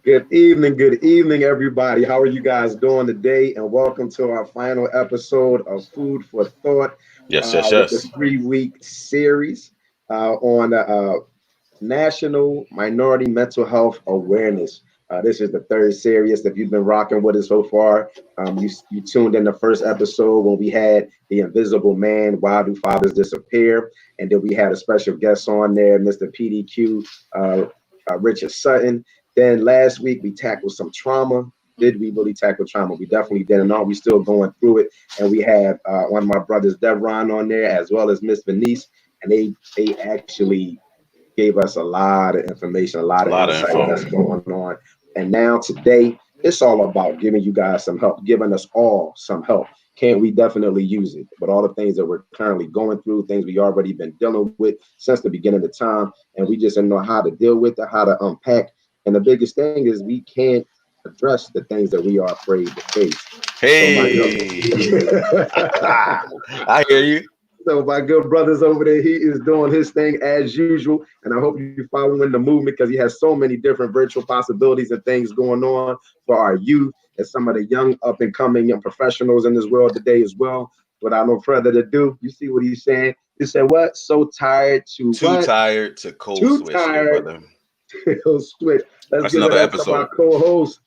Good evening, everybody. How are you guys doing today? And welcome to our final episode of Food for Thought Yes, yes, with the yes. 3 week series on National Minority Mental Health Awareness. This is the third series. If you've been rocking with us so far, you tuned in the first episode when we had the Invisible Man. Why do fathers disappear? And then we had a special guest on there, Mr. PDQ, uh, Richard Sutton. Then last week we tackled some trauma. Did we really tackle trauma? We definitely did, and all we still going through it. And we have one of my brothers, Devron, on there, as well as Miss Venice, and they actually gave us a lot of information, a lot A of lot of insight info. that's going on. And now today, it's all about giving you guys some help, giving us all some help. Can we definitely use it? But all the things that we're currently going through, things we already been dealing with since the beginning of time, and we just don't know how to deal with it, how to unpack. And the biggest thing is we can't address the things that we are afraid to face. So my Hey, I hear you. So my good brother's over there, he is doing his thing as usual, and I hope you're following the movement because he has so many different virtual possibilities and things going on for our youth and some of the young up and coming young professionals in this world today as well. Without no further ado, you see what he's saying. He said, "What? So tired to Too what? tired to cold Too switch, good tired brother. to switch." Let's That's give it another up to my episode. co-host,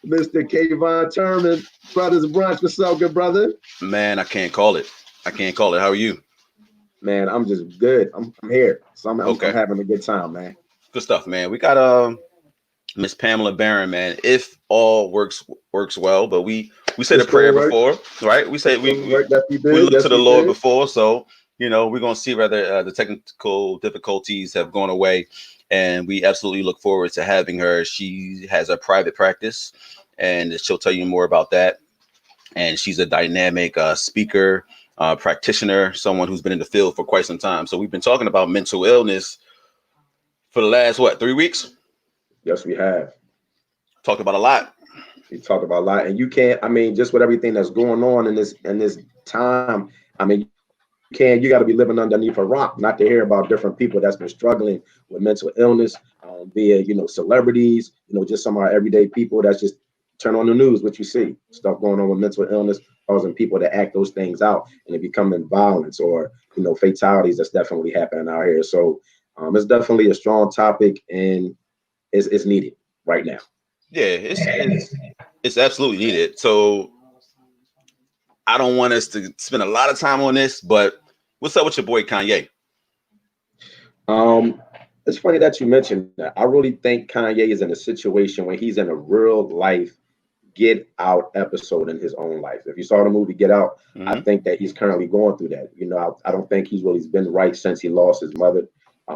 Mr. Kayvon Turman, Brothers Brunch. What's up, good brother? Man, I can't call it. I can't call it. How are you? Man, I'm just good. I'm here, so I'm Okay, having a good time, man. good stuff, man. We got Miss Pamela Barron, man. If all works well, but we said a It's prayer still work. before, right? We It's said still work. Yes, we we did. looked to Yes, the we Lord did. before, so we're gonna see whether the technical difficulties have gone away, and we absolutely look forward to having her. She has a private practice, and she'll tell you more about that. And she's a dynamic speaker, practitioner, someone who's been in the field for quite some time. So we've been talking about mental illness for the last 3 weeks. Yes, we have. Talked about a lot. We talked about a lot, and you can't. I mean, just with everything that's going on in this time. I mean, you got to be living underneath a rock not to hear about different people that's been struggling with mental illness, via celebrities, just some of our everyday people. That's just turn on the news, what you see stuff going on with mental illness, causing people to act those things out, and it becoming violence or fatalities that's definitely happening out here. So it's definitely a strong topic, and it's needed right now. Yeah, it's absolutely needed. So I don't want us to spend a lot of time on this, but what's up with your boy Kanye? Um, it's funny that you mentioned that. I really think Kanye is in a situation where he's in a real life get out episode in his own life. If you saw the movie Get Out, I Hmm. think that he's currently going through that. I don't think he's really been right since he lost his mother.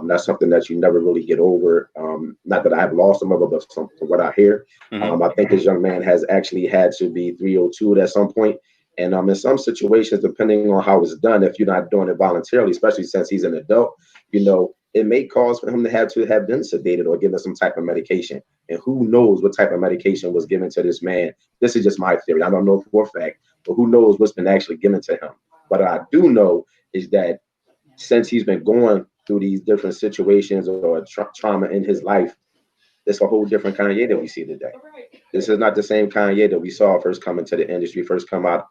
That's something that you never really get over. Not that I have lost a mother, but from what I hear, Hmm. I think this young man has actually had to be 302 at some point. And in some situations, depending on how it's done, if you're not doing it voluntarily, especially since he's an adult, it may cause for him to have been sedated or given some type of medication. And who knows what type of medication was given to this man. This is just my theory. I don't know for a fact, but who knows what's been actually given to him. But I do know is that since he's been going through these different situations or trauma in his life, it's a whole different Kanye that we see today. This is not the same Kanye that we saw first coming to the industry, first come out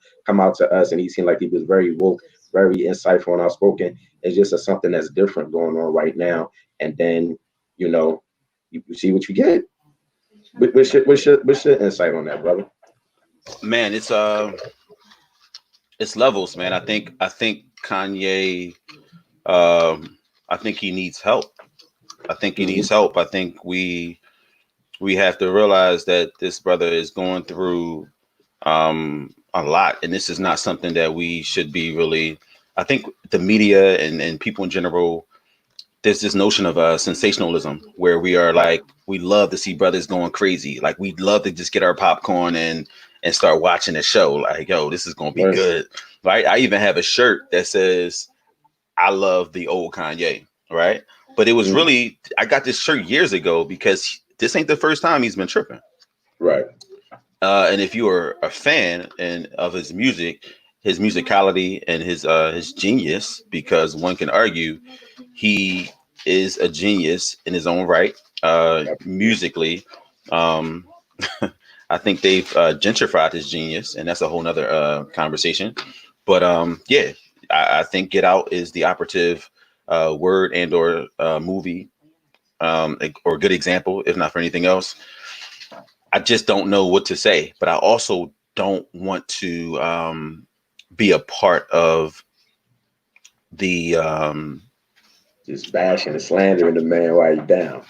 to us, and he seemed like he was very woke, very insightful and outspoken. It's just something that's different going on right now. And then, you know, you see what you get. What's your insight on that, brother? Man, it's levels, man. I think Kanye, I think he needs help. I think he needs Hmm. help. I think we have to realize that this brother is going through a lot, and this is not something that we should be really. I think the media and people in general, there's this notion of sensationalism where we are Right. like we love to see brothers going crazy, like we'd love to just get our popcorn and start watching the show, like yo, this is gonna be Right. good, right? I even have a shirt that says I love the old Kanye, right? But it was Mhm. really I got this shirt years ago because this ain't the first time he's been tripping. Right. And if you are a fan and of his music, his musicality and his genius, because one can argue he is a genius in his own right. musically. Um, I think they've gentrified his genius, and that's a whole nother conversation. But yeah, I think Get Out is the operative word and or movie or good example, if not for anything else. I just don't know what to say, but I also don't want to be a part of the Just bashing and slandering the man while he's down.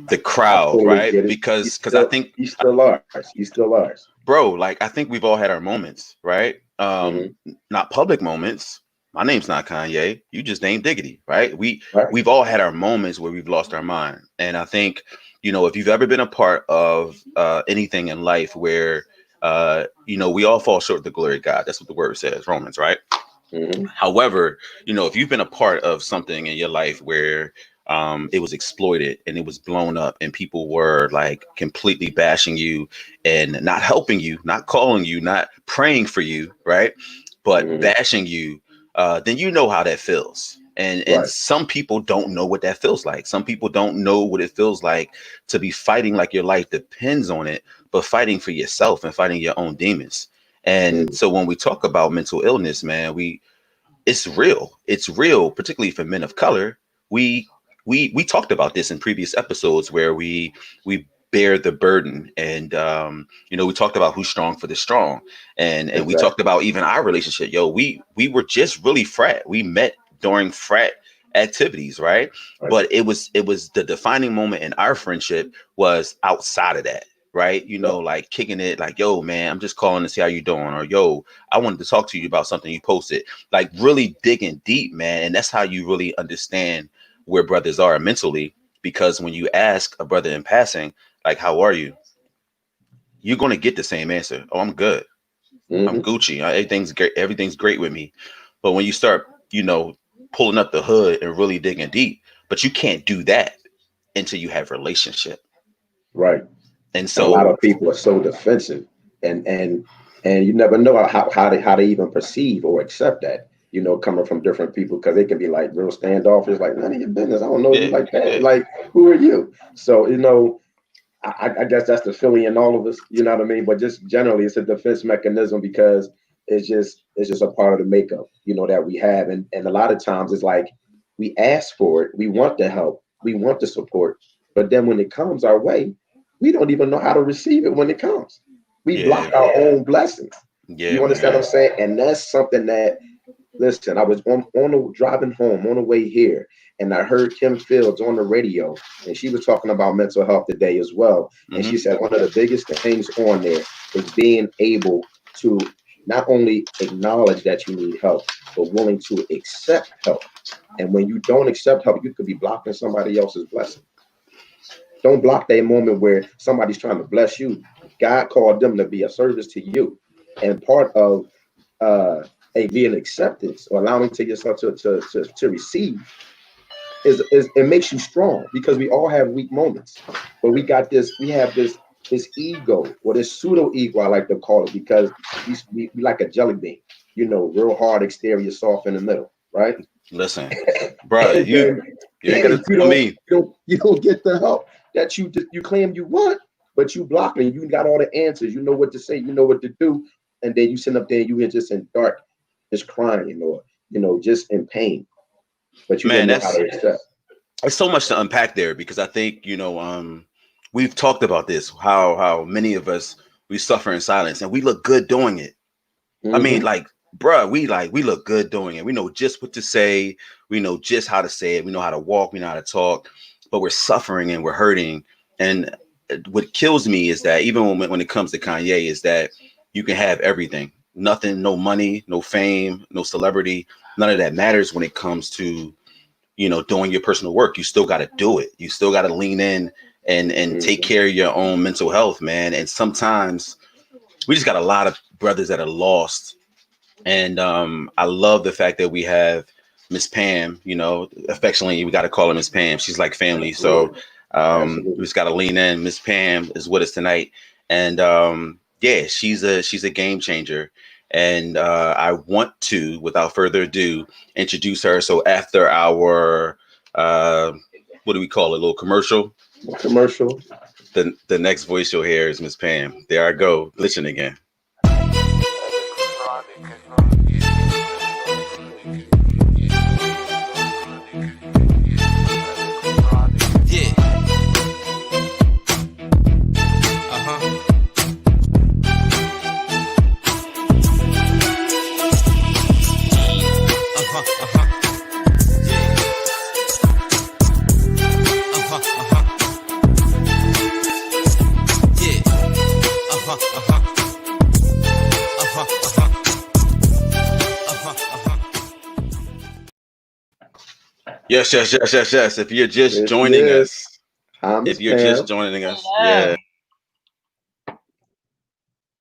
the I crowd, totally right? get it. Because I think, He's still ours. He's still ours. bro, like I think we've all had our moments, right? Hmm. Not public moments. My name's not Kanye. You just named Diggity, right? Right. We've all had our moments where we've lost our mind, and I think if you've ever been a part of anything in life where we all fall short of the glory of God. That's what the word says, Romans, right? Hmm. However, if you've been a part of something in your life where it was exploited and it was blown up and people were like completely bashing you and not helping you, not calling you, not praying for you, right? But Hmm. bashing you, then you know how that feels. And Right. some people don't know what that feels like. Some people don't know what it feels like to be fighting like your life depends on it, but fighting for yourself and fighting your own demons. And Mm. so when we talk about mental illness, man, it's real. It's real, particularly for men of color. We we talked about this in previous episodes where we bear the burden, and we talked about who's strong for the strong, and we Exactly. talked about even our relationship. Yo, we were just really frat. We met during frat activities, right? Right. But it was the defining moment in our friendship was outside of that, right? Yeah. Like kicking it, like, yo, man, I'm just calling to see how you doing, or yo, I wanted to talk to you about something you posted, like really digging deep, man. And that's how you really understand where brothers are mentally. Because when you ask a brother in passing, like, how are you? You're going to get the same answer. Oh, I'm good. I'm Hmm. Gucci. Everything's great. Everything's great with me. But when you start, pulling up the hood and really digging deep, but you can't do that until you have relationship. Right. And And a lot so, of people are so defensive, and you never know how they even perceive or accept that. Coming from different people, because they can be like real standoffish, like none of your business. I don't know you yeah, like that. yeah, Like, who are you? So I guess that's the Philly in all of us. You know what I mean? But just generally, it's a defense mechanism because it's just a part of the makeup, that we have, and a lot of times it's like we ask for it, we want the help, we want the support, but then when it comes our way, we don't even know how to receive it when it comes. We yeah, block our own blessings. yeah, You understand what man. I'm saying? And that's something that, listen, I was on the driving home on the way here, and I heard Kim Fields on the radio, and she was talking about mental health today as well. And she Hmm. said one of the biggest things on there is being able to not only acknowledge that you need help, but willing to accept help. And when you don't accept help, you could be blocking somebody else's blessing. Don't block that moment where somebody's trying to bless you. God called them to be a service to you. And part of uh, a being acceptance or allowing to yourself to receive is it makes you strong, because we all have weak moments, but we have this ego, or this pseudo ego, I like to call it, because we like a jelly bean, real hard exterior, soft in the middle, right? Listen, bro, And then you ain't got to you tell don't me. you don't get the help that you claim you want, but you block it. You got all the answers. You know what to say. You know what to do, and then you sit up there and you are just in dark, just crying, or just in pain, but you Man, didn't know how that's to accept. there's so much to unpack there, because I think we've talked about this, how many of us, we suffer in silence and we look good doing it. I mean, Hmm. like, bruh, we look good doing it. We know just what to say. We know just how to say it. We know how to walk. We know how to talk. But we're suffering and we're hurting. And what kills me is that even when it comes to Kanye, is that you can have everything, nothing, no money, no fame, no celebrity, none of that matters when it comes to doing your personal work. You still got to do it. You still got to lean in and take Hmm. care of your own mental health, man. And sometimes we just got a lot of brothers that are lost. And I love the fact that we have Miss Pam, affectionately, we got to call her Miss Pam. She's like family. So Absolutely. we Absolutely. just got to lean in. Miss Pam is with us tonight. And yeah, she's a game changer. And I want to, without further ado, introduce her. So after our, uh, what do we call it, a little commercial? Commercial. The next voice you'll hear is Miss Pam. There I go, glitching again. Yeah. Uh-huh. Uh-huh. Uh-huh. Uh-huh. Uh-huh. Yeah. Uh-huh. Uh-huh. Uh-huh. Uh-huh. Uh-huh. Yes, yes, yes, yes, yes. If you're just Yes, joining yes. us, Hi, Miss if you're just Pam. joining us, Hello. yeah.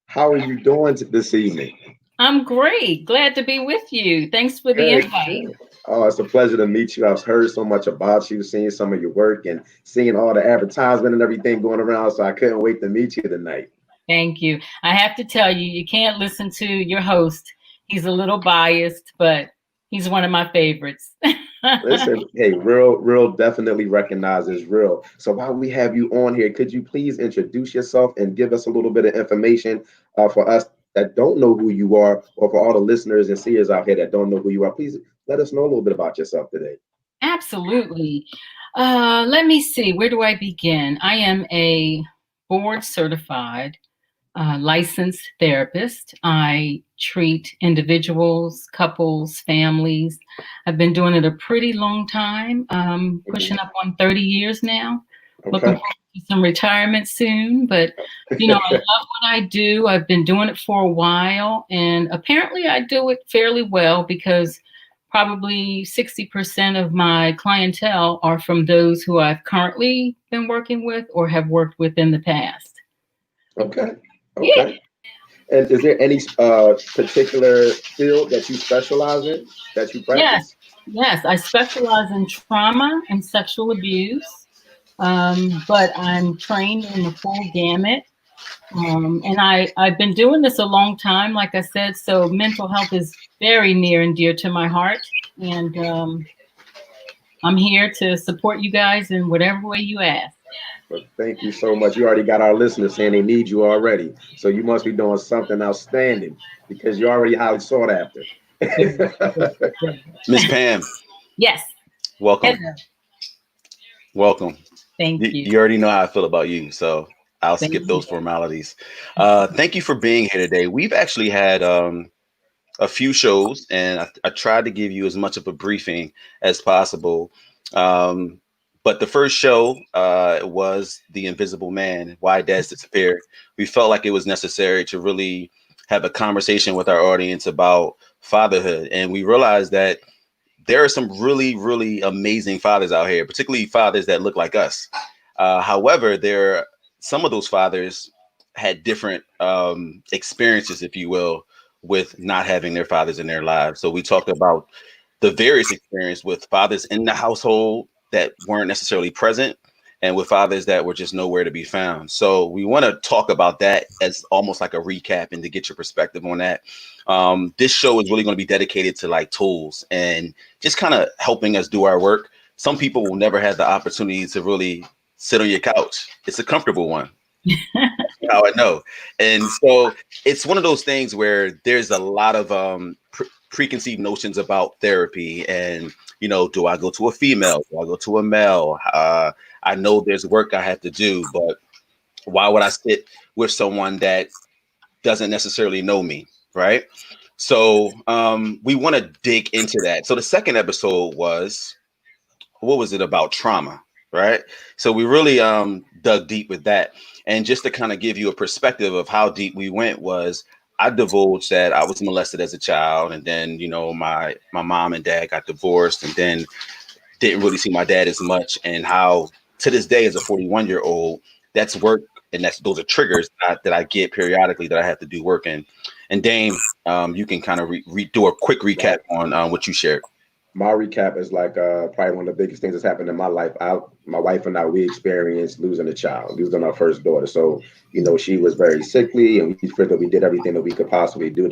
How are you doing this evening? I'm great. Glad to be with you. Thanks for the Good, invite. good. Oh, it's a pleasure to meet you. I've heard so much about you, seeing some of your work and seeing all the advertisement and everything going around. So I couldn't wait to meet you tonight. Thank you. I have to tell you, you can't listen to your host. He's a little biased, but he's one of my favorites. Listen, hey, real definitely recognizes real. So while we have you on here, could you please introduce yourself and give us a little bit of information for us that don't know who you are, or for all the listeners and seers out here that don't know who you are? Please let us know a little bit about yourself today. Absolutely. Let me see. Where do I begin? I am a board certified licensed therapist. I treat individuals, couples, families. I've been doing it a pretty long time, pushing Mhm. up on 30 years now. Looking Okay. forward to some retirement soon, but I love what I do. I've been doing it for a while, and apparently I do it fairly well because probably 60% of my clientele are from those who I've currently been working with or have worked with in the past. Okay. Yeah. Okay. And is there any particular field that you specialize in, that you Yes, practice? yes. I specialize in trauma and sexual abuse, but I'm trained in the full gamut. And I've been doing this a long time, like I said, so mental health is very near and dear to my heart. And I'm here to support you guys in whatever way you ask. But thank you so much. You already got our listeners saying they need you already. So you must be doing something outstanding because you're already highly sought after. Very, very, very Miss much. Pam, Yes. welcome, Hello. welcome. Thank you. You already know how I feel about you, so I'll Thank skip you. those formalities. Thank you for being here today. We've actually had a few shows, and I tried to give you as much of a briefing as possible. Um, but the first show was The Invisible Man, Why Dads Disappear. We felt like it was necessary to really have a conversation with our audience about fatherhood. And we realized that there are some really, really amazing fathers out here, particularly fathers that look like us. However, some of those fathers had different experiences, if you will, with not having their fathers in their lives. So we talked about the various experience with fathers in the household that weren't necessarily present, and with fathers that were just nowhere to be found. So we want to talk about that as almost like a recap and to get your perspective on that. This show is really going to be dedicated to like tools and just kind of helping us do our work. Some people will never have the opportunity to really sit on your couch. It's a comfortable one. How I know. And so it's one of those things where there's a lot of preconceived notions about therapy. And, do I go to a female? Do I go to a male? I know there's work I have to do, but why would I sit with someone that doesn't necessarily know me? Right. So we want to dig into that. So the second episode was, what was it about trauma, right? So we really dug deep with that. And just to kind of give you a perspective of how deep we went was, I divulged that I was molested as a child, and then my mom and dad got divorced, and then didn't really see my dad as much, and how to this day as a 41-year-old, that's work, and those are triggers that I get periodically that I have to do work in. And Dame, you can kind of do a quick recap Right. on what you shared. My recap is like probably one of the biggest things that's happened in my life. My wife and I, we experienced losing a child, losing our first daughter. So, she was very sickly, and we figured we did everything that we could possibly do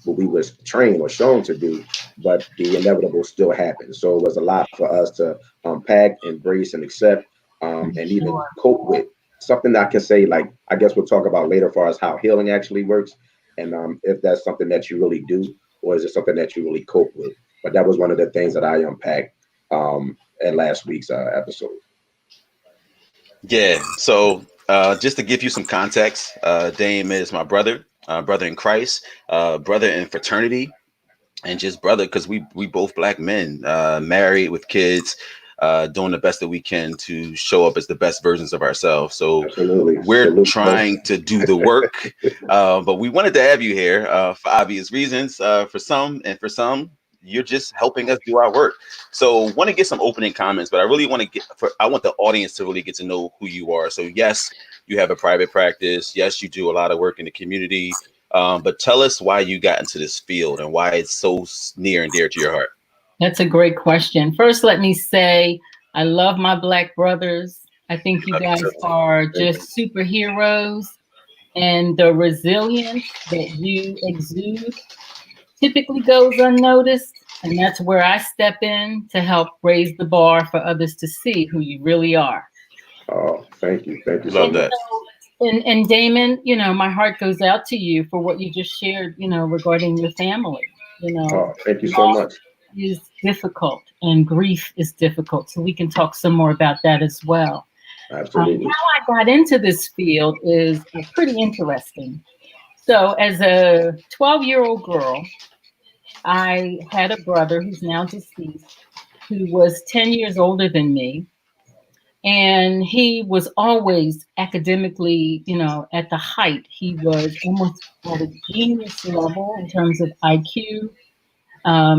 what we was trained or shown to do, but the inevitable still happened. So it was a lot for us to unpack, embrace, and accept. and even cope with. Something that I can say, like, I guess we'll talk about later as far as how healing actually works, and if that's something that you really do, or is it something that you really cope with. But that was one of the things that I unpacked in last week's episode. Yeah. So just to give you some context, Dame is my brother, brother in Christ, brother in fraternity, and just brother because we both black men, married with kids, doing the best that we can to show up as the best versions of ourselves. So Absolutely. we're Salute, trying to do the work, but we wanted to have you here for obvious reasons. For some, and for some, you're just helping us do our work. So want to get some opening comments, but I really want to I want the audience to really get to know who you are. So yes, you have a private practice. Yes, you do a lot of work in the community. But tell us why you got into this field and why it's so near and dear to your heart. That's a great question. First, let me say I love my Black brothers. I think you guys are just superheroes, and the resilience that you exude typically goes unnoticed. And that's where I step in to help raise the bar for others to see who you really are. Oh, thank you. Thank you so Love much. that. And Damon, my heart goes out to you for what you just shared, regarding your family. Oh, thank you so much. Is difficult and grief is difficult. So we can talk some more about that as well. Absolutely. How I got into this field is pretty interesting. So as a 12-year-old girl, I had a brother who's now deceased, who was 10 years older than me. And he was always academically, at the height. He was almost at a genius level in terms of IQ.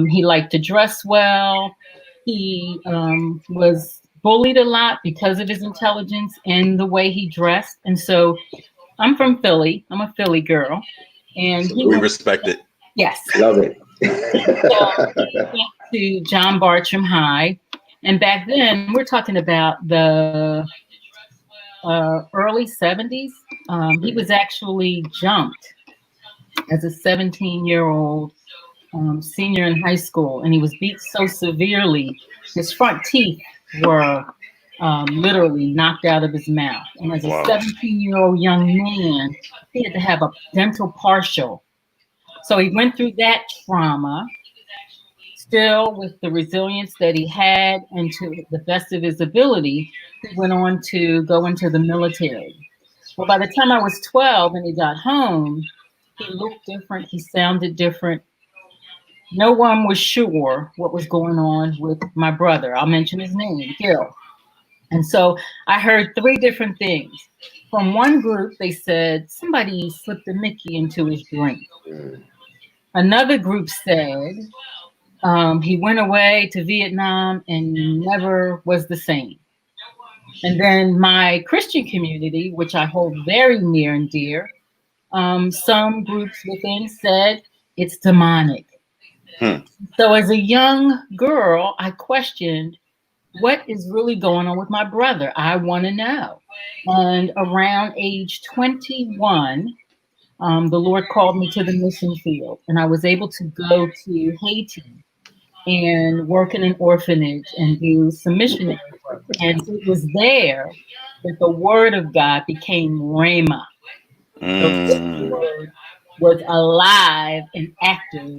He liked to dress well. He was bullied a lot because of his intelligence and the way he dressed. And so I'm from Philly. I'm a Philly girl. And We respect it. Yes. Love it. So he went to John Bartram High. And back then, we're talking about the early 70s. He was actually jumped as a 17-year-old senior in high school, and he was beat so severely, his front teeth were literally knocked out of his mouth. And as a 17-year-old young man, he had to have a dental partial. So he went through that trauma, still with the resilience that he had, and to the best of his ability, he went on to go into the military. Well, by the time I was 12 and he got home, he looked different, he sounded different. No one was sure what was going on with my brother. I'll mention his name, Gil. And so I heard three different things. From one group, they said somebody slipped a Mickey into his drink. Another group said he went away to Vietnam and never was the same. And then my Christian community, which I hold very near and dear, some groups within said it's demonic. So as a young girl, I questioned what is really going on with my brother. I want to know. And around age 21, the Lord called me to the mission field, and I was able to go to Haiti and work in an orphanage and do some missionary work. And it was there that the word of God became Rhema. The word was alive and active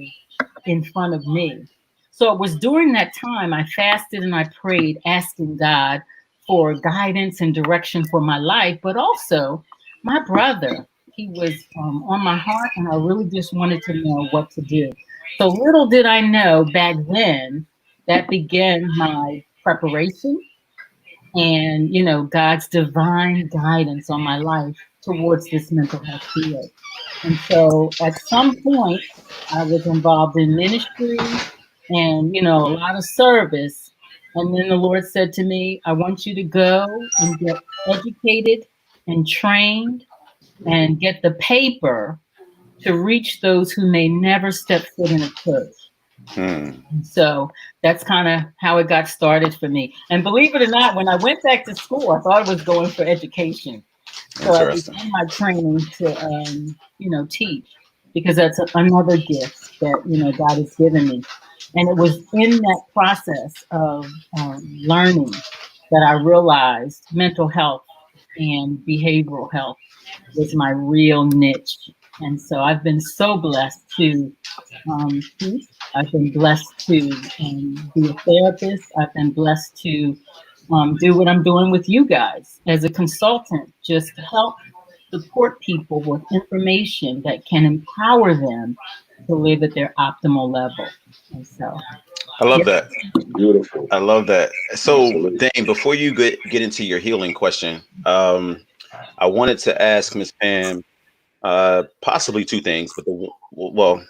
in front of me. So it was during that time I fasted and I prayed, asking God for guidance and direction for my life, but also my brother. He was on my heart, and I really just wanted to know what to do. So little did I know back then that began my preparation and, God's divine guidance on my life towards this mental health field. And so at some point, I was involved in ministry and, a lot of service. And then the Lord said to me, I want you to go and get educated and trained and get the paper to reach those who may never step foot in a church. So that's kind of how it got started for me. And believe it or not, when I went back to school, I thought I was going for education. So I began my training to, teach, because that's another gift that, God has given me. And it was in that process of learning that I realized mental health and behavioral health was my real niche. And so I've been so blessed to teach. I've been blessed to be a therapist. I've been blessed to do what I'm doing with you guys as a consultant, just to help support people with information that can empower them to live at their optimal level. And so, I love yeah. that. Beautiful. I love that. So, Absolutely. Dane, before you get into your healing question, I wanted to ask Miss Pam possibly two things, but well,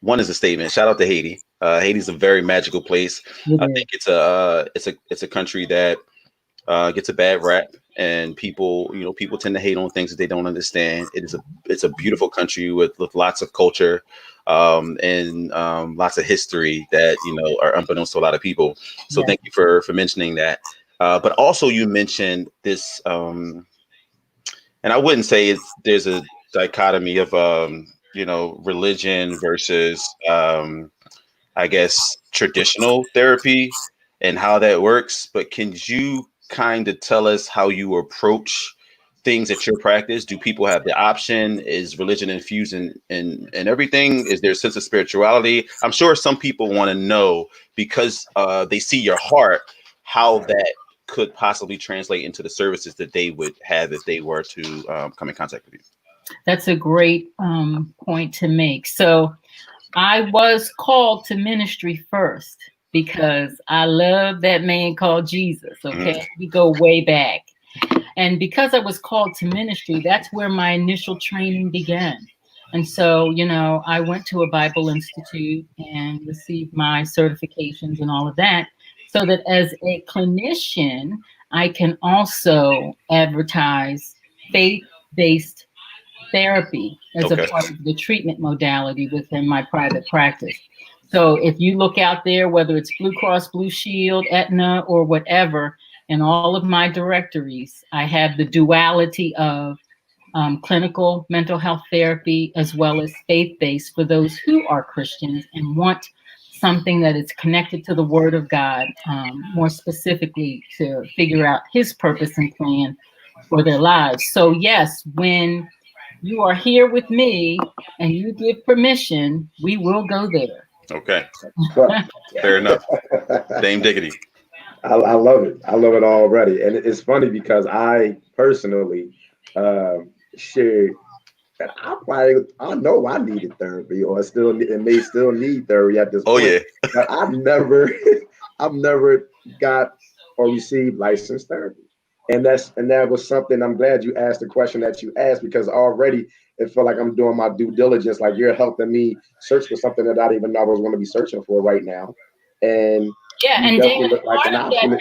one is a statement. Shout out to Haiti. Haiti's a very magical place. It I is. think it's a country that gets a bad rap, and people tend to hate on things that they don't understand. It's a beautiful country with lots of culture, and lots of history that are unbeknownst to a lot of people. So Yeah. thank you for mentioning that. But also you mentioned this, and I wouldn't say there's a dichotomy of religion versus I guess traditional therapy and how that works, but can you kind of tell us how you approach things at your practice? Do people have the option? Is religion infused in everything? Is there a sense of spirituality? I'm sure some people want to know because they see your heart, how that could possibly translate into the services that they would have if they were to come in contact with you. That's a great point to make. So I was called to ministry first because I love that man called Jesus. Mhm. Okay. We go way back. And because I was called to ministry, that's where my initial training began. And so, I went to a Bible Institute and received my certifications and all of that, so that as a clinician, I can also advertise faith based therapy as a Okay. part of the treatment modality within my private practice. So if you look out there, whether it's Blue Cross Blue Shield, Aetna, or whatever, in all of my directories, I have the duality of clinical mental health therapy as well as faith-based for those who are Christians and want something that is connected to the Word of God, more specifically to figure out His purpose and plan for their lives. So yes, when you are here with me and you give permission, we will go there. Okay. But Fair enough. Dame Diggity. I love it. I love it already. And it's funny because I personally shared that I know I needed therapy or it may still need therapy at this Oh point. yeah. But I've never I've never got or received licensed therapy. And that was something. I'm glad you asked the question that you asked, because already it felt like I'm doing my due diligence. Like you're helping me search for something that I didn't even know I was going to be searching for right now. And Yeah, you and definitely David, look like part an of that option.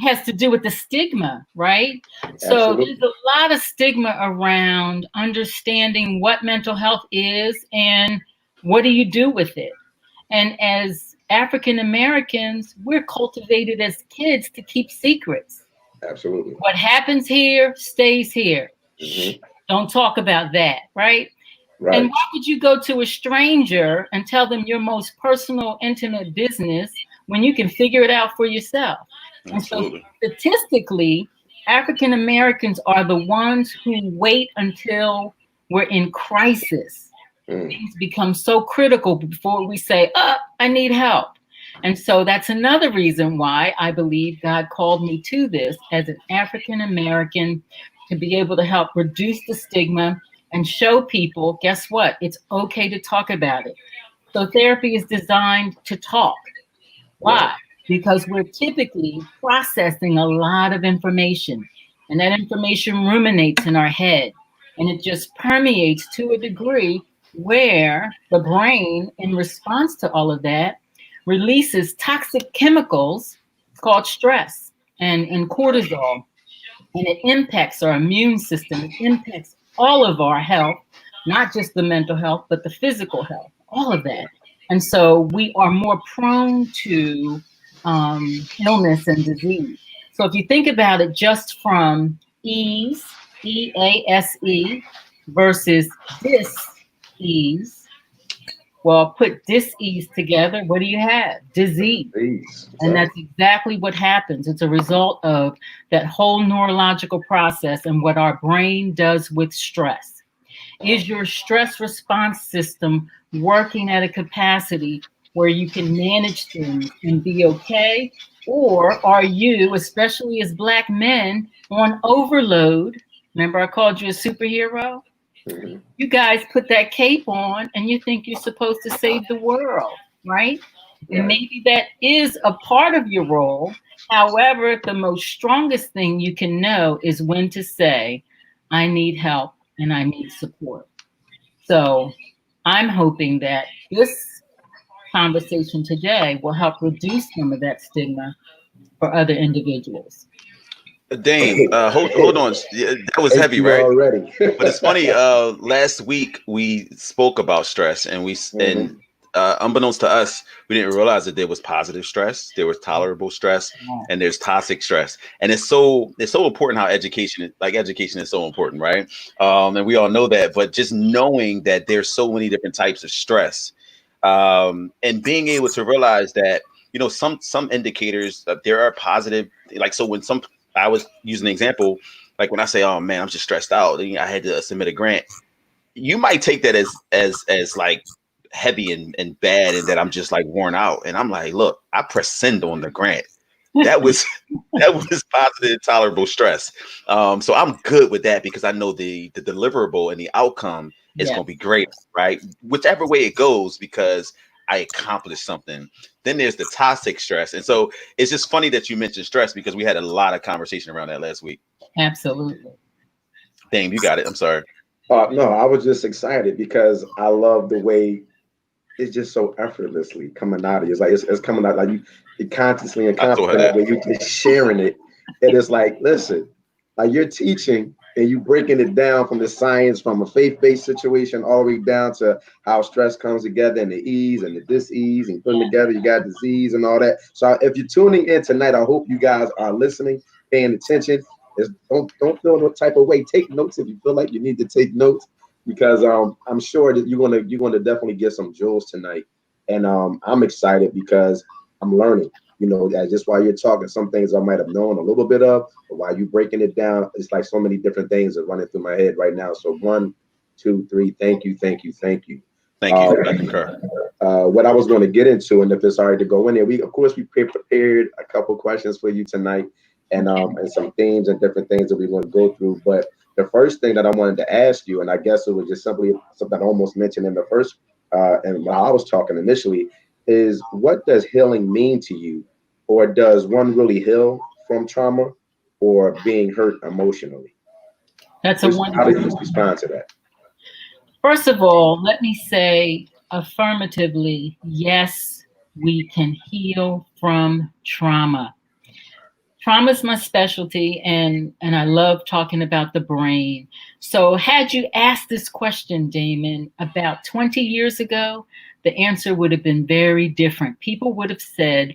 has to do with the stigma, right? So there's Absolutely. a lot of stigma around understanding what mental health is and what do you do with it. And as African Americans, we're cultivated as kids to keep secrets. Absolutely. What happens here stays here. Shh, Hmm. don't talk about that, right? And Right. why would you go to a stranger and tell them your most personal, intimate business when you can figure it out for yourself? And so, Absolutely. statistically, African Americans are the ones who wait until we're in crisis. Mm. Things become so critical before we say, I need help. And so that's another reason why I believe God called me to this as an African American, to be able to help reduce the stigma and show people, guess what? It's okay to talk about it. So therapy is designed to talk. Right. Why? Because we're typically processing a lot of information, and that information ruminates in our head, and it just permeates to a degree where the brain, in response to all of that, releases toxic chemicals called stress and cortisol, and it impacts our immune system. It impacts all of our health, not just the mental health, but the physical health, all of that. And so we are more prone to illness and disease. So if you think about it just from ease, EASE, versus dis-ease, Well, put dis-ease together. What do you have? Disease. Disease. And Exactly. that's exactly what happens. It's a result of that whole neurological process and what our brain does with stress. Is your stress response system working at a capacity where you can manage things and be okay? Or are you, especially as Black men, on overload? Remember, I called you a superhero? Mhm. You guys put that cape on and you think you're supposed to save the world, right? And Right. maybe that is a part of your role. However, the most strongest thing you can know is when to say, I need help and I need support. So I'm hoping that this conversation today will help reduce some of that stigma for other individuals. Dame, hold on. Yeah, that was Thank heavy, you right? already. But it's funny. Last week we spoke about stress, and Hmm. unbeknownst to us, we didn't realize that there was positive stress, there was tolerable stress, and there's toxic stress. And it's so important how education is so important, right? And we all know that. But just knowing that there's so many different types of stress, and being able to realize that some indicators there are positive. Like so, when some I was using an example like when I say, "Oh man, I'm just stressed out," I had to submit a grant. You might take that as like heavy and bad, and that I'm just like worn out. And I'm like, look, I pressed send on the grant. That was that was positive, tolerable stress. So I'm good with that because I know the deliverable and the outcome is Yeah, going to be great, right? Whichever way it goes, because I accomplished something. Then there's the toxic stress, and so it's just funny that you mentioned stress because we had a lot of conversation around that last week. absolutely. Dame, you got it. I'm sorry. No, I was just excited because I love the way it's just so effortlessly coming out of you. It's coming out like you consciously and I told her confident that. where you just sharing it. And it's like, listen, like you're teaching and you breaking it down from the science, from a faith-based situation all the way down to how stress comes together and the ease and the dis-ease and putting together, you got disease and all that. So if you're tuning in tonight, I hope you guys are listening, paying attention. Don't feel no type of way. Take notes if you feel like you need to take notes because I'm sure that you're gonna definitely get some jewels tonight, and I'm excited because I'm learning. Just while you're talking, some things I might have known a little bit of, but while you breaking it down, it's like so many different things are running through my head right now. So one, two, three, thank you, thank you, thank you. Thank Uh, you. I concur. what I was going to get into, and if it's all right to go in there, we of course we prepared a couple questions for you tonight, and some themes and different things that we want to go through. But the first thing that I wanted to ask you, and I guess it was just simply something I almost mentioned in the first, and when I was talking initially, is what does healing mean to you, or does one really heal from trauma, or being hurt emotionally? That's a How wonderful do you question. respond to that? First of all, let me say affirmatively, yes, we can heal from trauma. Trauma is my specialty, and I love talking about the brain. So had you asked this question, Damon, about 20 years ago, the answer would have been very different. People would have said,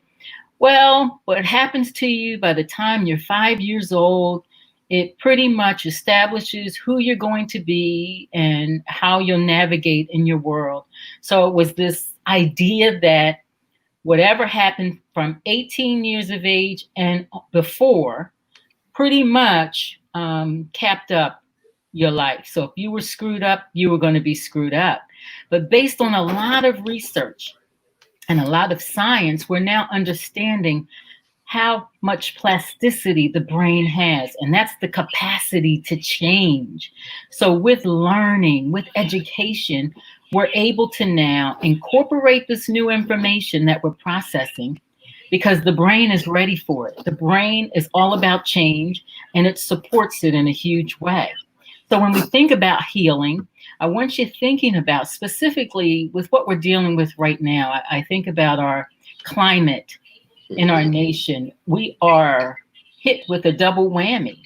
well, what happens to you by the time you're 5 years old, it pretty much establishes who you're going to be and how you'll navigate in your world. So it was this idea that whatever happened from 18 years of age and before pretty much capped up your life. So if you were screwed up, you were going to be screwed up. But based on a lot of research and a lot of science, we're now understanding how much plasticity the brain has, and that's the capacity to change. So, with learning, with education, we're able to now incorporate this new information that we're processing because the brain is ready for it. The brain is all about change and it supports it in a huge way. So, when we think about healing, I want you thinking about specifically with what we're dealing with right now. I think about our climate in our Mhm. nation. We are hit with a double whammy.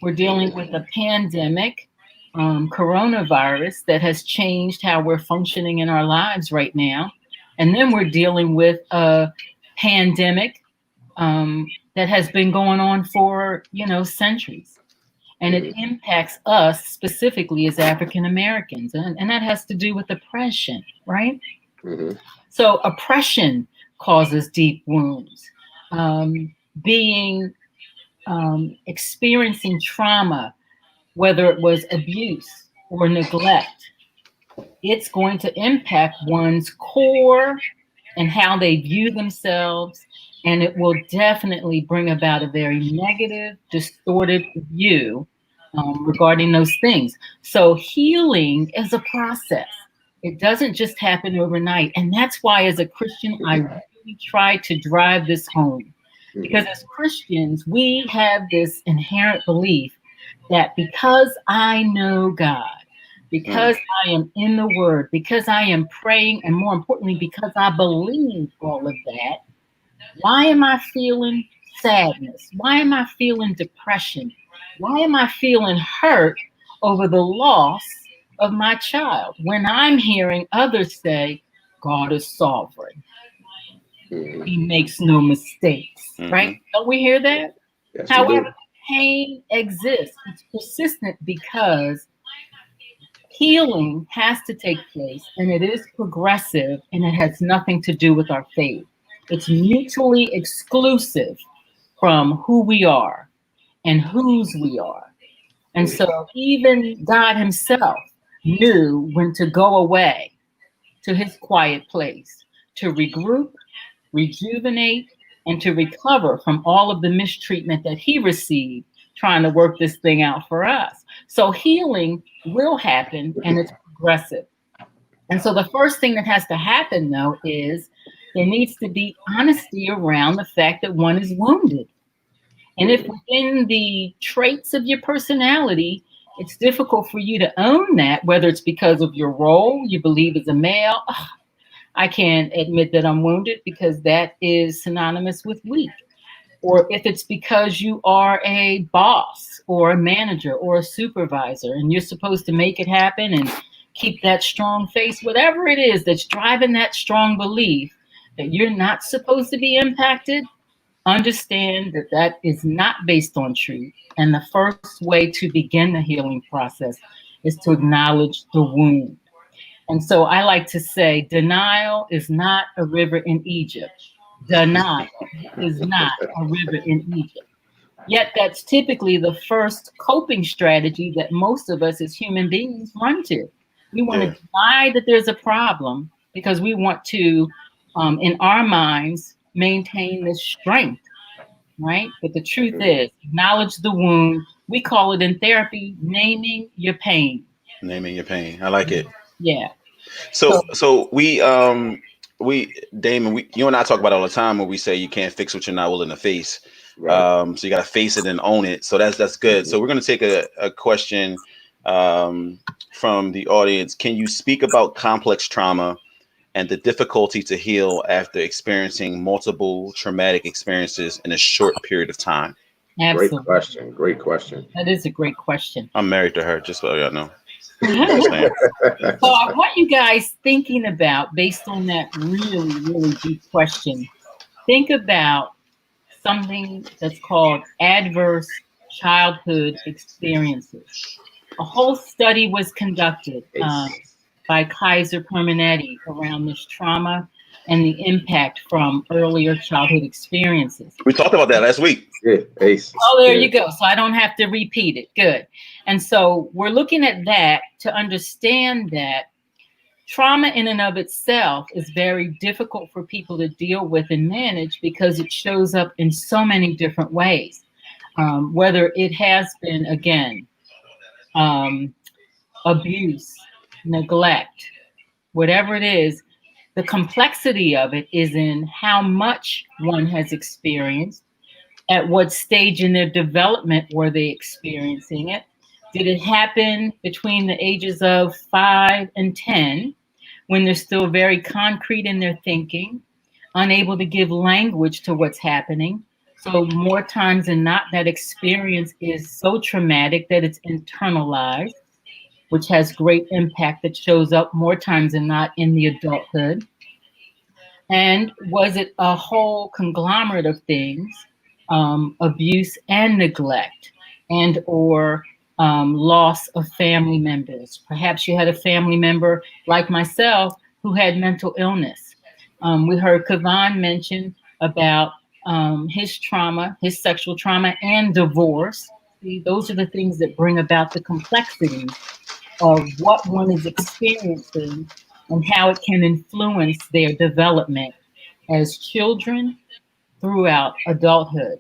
We're dealing with a pandemic, coronavirus that has changed how we're functioning in our lives right now. And then we're dealing with a pandemic that has been going on for, centuries. And it Mhm. impacts us specifically as African Americans. And that has to do with oppression, right? Hmm. So oppression causes deep wounds. Being experiencing trauma, whether it was abuse or neglect, it's going to impact one's core and how they view themselves. And it will definitely bring about a very negative, distorted view regarding those things. So healing is a process. It doesn't just happen overnight. And that's why, as a Christian, I really try to drive this home. Because as Christians, we have this inherent belief that because I know God, because I am in the Word, because I am praying, and more importantly, because I believe all of that, why am I feeling sadness? Why am I feeling depression? Why am I feeling hurt over the loss of my child when I'm hearing others say, God is sovereign? Hmm. He makes no mistakes, right? Mhm. Don't we hear that? Yes, we However, do. pain exists. It's persistent because healing has to take place and it is progressive and it has nothing to do with our faith. It's mutually exclusive from who we are and whose we are. And Mm. so even God Himself knew when to go away to His quiet place to regroup, rejuvenate, and to recover from all of the mistreatment that He received trying to work this thing out for us. So healing will happen and it's progressive. And so the first thing that has to happen, though, is there needs to be honesty around the fact that one is wounded. And if within the traits of your personality, it's difficult for you to own that, whether it's because of your role, you believe as a male, "Ugh, I can't admit that I'm wounded because that is synonymous with weak." Or if it's because you are a boss or a manager or a supervisor and you're supposed to make it happen and keep that strong face, whatever it is that's driving that strong belief that you're not supposed to be impacted, understand that that is not based on truth. And the first way to begin the healing process is to acknowledge the wound. And so I like to say denial is not a river in Egypt. Denial is not a river in Egypt. Yet that's typically the first coping strategy that most of us as human beings run to. We want Yeah. to deny that there's a problem because we want to, in our minds, maintain this strength, right? But the truth is, acknowledge the wound. We call it in therapy naming your pain. Naming your pain. I like it. Yeah. So, So we Damon, you and I talk about it all the time when we say you can't fix what you're not willing to face. Right. So you got to face it and own it. So that's good. Mhm. So we're going to take a question from the audience. Can you speak about complex trauma and the difficulty to heal after experiencing multiple traumatic experiences in a short period of time? Great absolutely. question. Great question. That is a great question. I'm married to her, just so y'all know. Just So saying. I want you guys thinking about, based on that really, really deep question, think about something that's called adverse childhood experiences. A whole study was conducted Ace. by Kaiser Permanetti around this trauma and the impact from earlier childhood experiences. We talked about that last week. Yeah, Ace. Oh, there Yeah. you go. So I don't have to repeat it. Good. And so we're looking at that to understand that trauma in and of itself is very difficult for people to deal with and manage because it shows up in so many different ways. Whether it has been, again, um, abuse, neglect, whatever it is, the complexity of it is in how much one has experienced, at what stage in their development were they experiencing it? Did it happen between the ages of 5 and 10 when they're still very concrete in their thinking, unable to give language to what's happening? So, more times than not, that experience is so traumatic that it's internalized, which has great impact that shows up more times than not in the adulthood. And was it a whole conglomerate of things, abuse and neglect, and or loss of family members? Perhaps you had a family member like myself who had mental illness. We heard Kavan mention about his trauma, his sexual trauma, and divorce. See, those are the things that bring about the complexity of what one is experiencing and how it can influence their development as children throughout adulthood.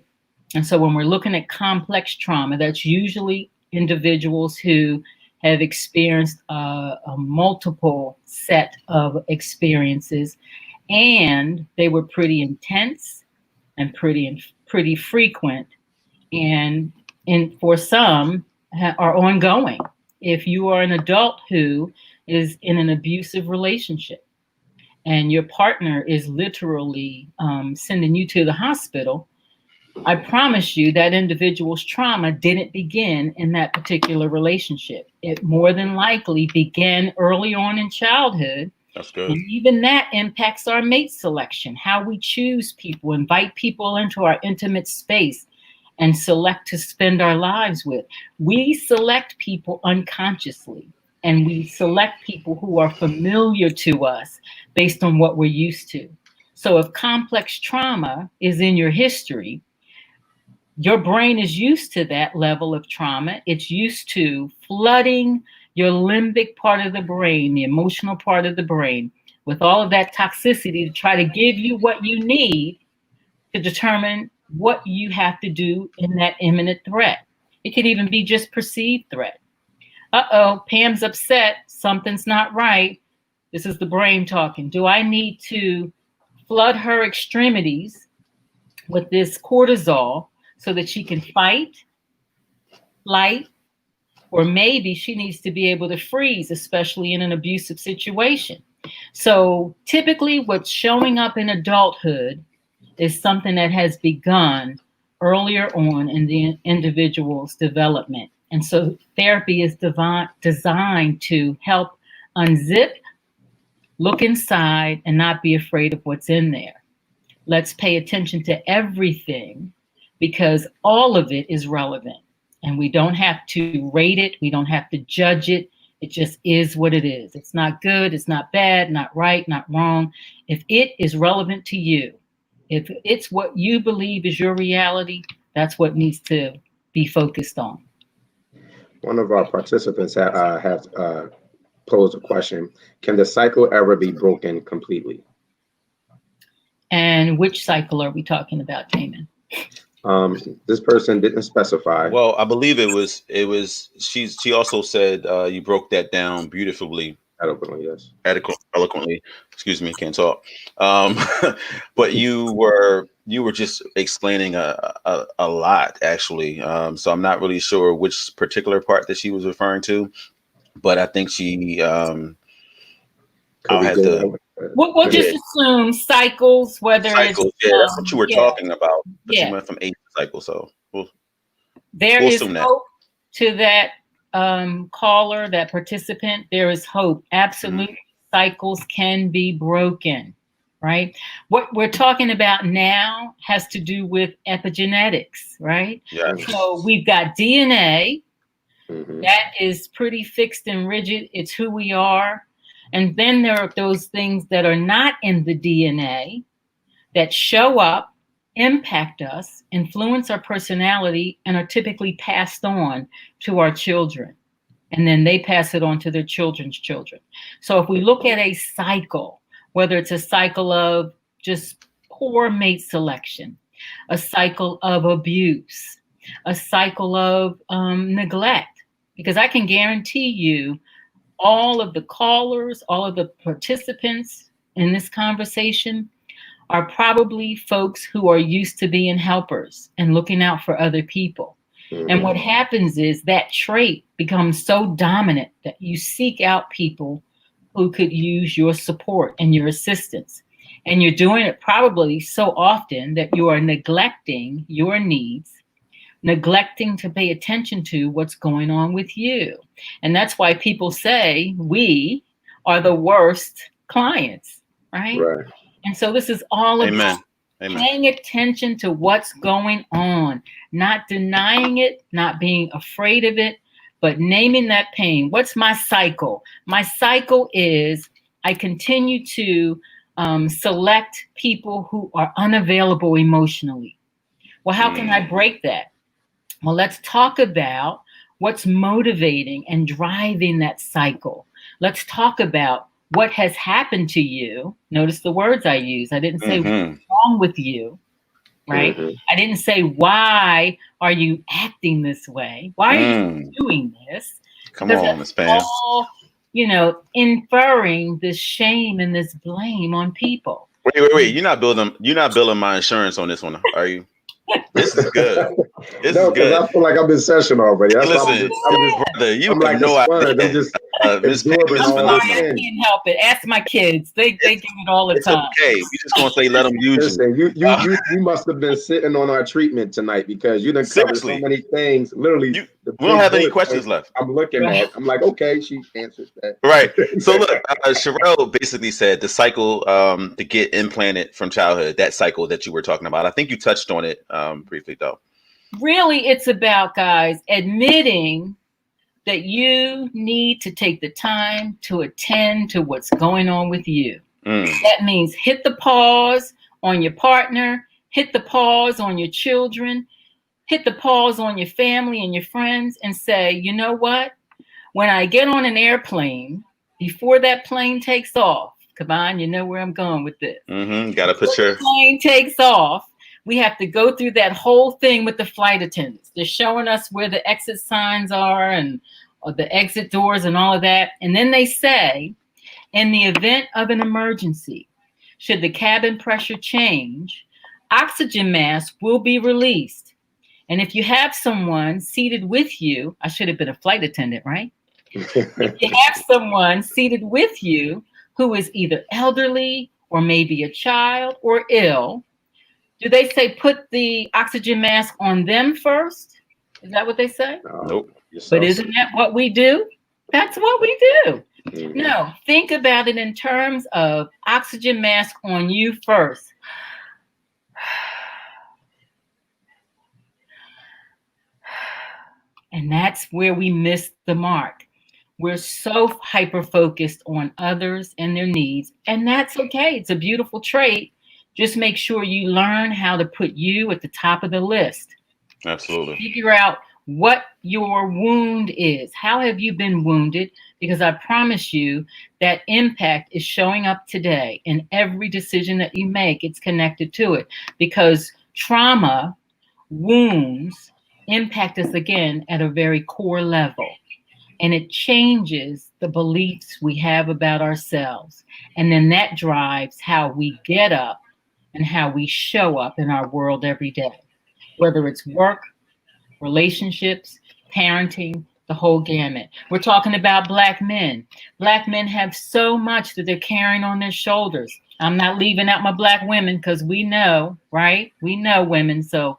And so when we're looking at complex trauma, that's usually individuals who have experienced a multiple set of experiences, and they were pretty intense and pretty frequent, and for some are ongoing. If you are an adult who is in an abusive relationship and your partner is literally sending you to the hospital, I promise you that individual's trauma didn't begin in that particular relationship. It more than likely began early on in childhood. That's good. And even that impacts our mate selection, how we choose people, invite people into our intimate space, and select to spend our lives with. We select people unconsciously, and we select people who are familiar to us based on what we're used to. So if complex trauma is in your history, your brain is used to that level of trauma. It's used to flooding your limbic part of the brain, the emotional part of the brain, with all of that toxicity to try to give you what you need to determine what you have to do in that imminent threat. It could even be just perceived threat. Uh-oh, Pam's upset. Something's not right. This is the brain talking. Do I need to flood her extremities with this cortisol so that she can fight, flight, or maybe she needs to be able to freeze, especially in an abusive situation. So typically what's showing up in adulthood is something that has begun earlier on in the individual's development. And so therapy is designed to help unzip, look inside, and not be afraid of what's in there. Let's pay attention to everything because all of it is relevant. And we don't have to rate it. We don't have to judge it. It just is what it is. It's not good. It's not bad, not right, not wrong. If it is relevant to you, if it's what you believe is your reality, that's what needs to be focused on. One of our participants have posed a question. Can the cycle ever be broken completely? And which cycle are we talking about, Damon? This person didn't specify. Well, I believe it was she also said you broke that down beautifully. Eloquently, yes. Eloquently. Excuse me, can't talk. But you were just explaining a lot actually. So I'm not really sure which particular part that she was referring to, but I think she I'll have to. We'll just assume cycles, whether cycles, it's that's what you were talking about. But yeah. you went from 8 cycles, so there we'll is hope to that caller, that participant. There is hope. Absolutely, cycles can be broken, right? What we're talking about now has to do with epigenetics, right? Yes. So we've got DNA that is pretty fixed and rigid. It's who we are. And then there are those things that are not in the DNA that show up, impact us, influence our personality, and are typically passed on to our children. And then they pass it on to their children's children. So if we look at a cycle, whether it's a cycle of just poor mate selection, a cycle of abuse, a cycle of neglect, because I can guarantee you, all of the callers, all of the participants in this conversation are probably folks who are used to being helpers and looking out for other people. And what happens is that trait becomes so dominant that you seek out people who could use your support and your assistance. And you're doing it probably so often that you are neglecting your needs, neglecting to pay attention to what's going on with you. And that's why people say we are the worst clients, right? And so this is all about paying attention to what's going on, not denying it, not being afraid of it, but naming that pain. What's my cycle? My cycle is I continue to select people who are unavailable emotionally. Well, how can I break that? Well, let's talk about what's motivating and driving that cycle. Let's talk about what has happened to you. Notice the words I use. I didn't say what's wrong with you, right? I didn't say why are you acting this way? Why are you doing this? Come Because on, that's Miss Pam. all, inferring this shame and this blame on people. Wait. You're not building my insurance on this one, are you? This is good. This No, is because good. I feel like I'm in session already. That's why Listen, brother, you I'm have like no a sponge. idea. I'm just Miss Pam absorbing is all Sorry, this I phenomenal. in. can't help it. Ask my kids. They get it all the It's time. okay. We just gonna say let them use you. Listen, you must have been sitting on our treatment tonight because you done covered so Seriously. many things. Literally, We the don't big have any bullet questions points left. I'm looking at. I'm like, okay, she answered that. Right. So look, Sherelle basically said the cycle to get implanted from childhood, that cycle that you were talking about. I think you touched on it briefly though. Really, it's about, guys, admitting that you need to take the time to attend to what's going on with you. That means hit the pause on your partner, hit the pause on your children, hit the pause on your family and your friends, and say, you know what? When I get on an airplane, before that plane takes off, come on, you know where I'm going with this. Gotta put Before your the plane takes off, we have to go through that whole thing with the flight attendants. They're showing us where the exit signs are and or the exit doors and all of that. And then they say, in the event of an emergency, should the cabin pressure change, oxygen masks will be released. And if you have someone seated with you, I should have been a flight attendant, right? If you have someone seated with you who is either elderly or maybe a child or ill, do they say put the oxygen mask on them first? Is that what they say? Nope. But isn't that what we do? That's what we do. No, think about it in terms of oxygen mask on you first. And that's where we miss the mark. We're so hyper focused on others and their needs, and that's okay. It's a beautiful trait. Just make sure you learn how to put you at the top of the list. Absolutely. Figure out what your wound is. How have you been wounded? Because I promise you that impact is showing up today in every decision that you make. It's connected to it because trauma, wounds impact us again at a very core level. And it changes the beliefs we have about ourselves. And then that drives how we get up and how we show up in our world every day, whether it's work, relationships, parenting, the whole gamut. We're talking about Black men. Black men have so much that they're carrying on their shoulders. I'm not leaving out my Black women because we know, right? We know women, so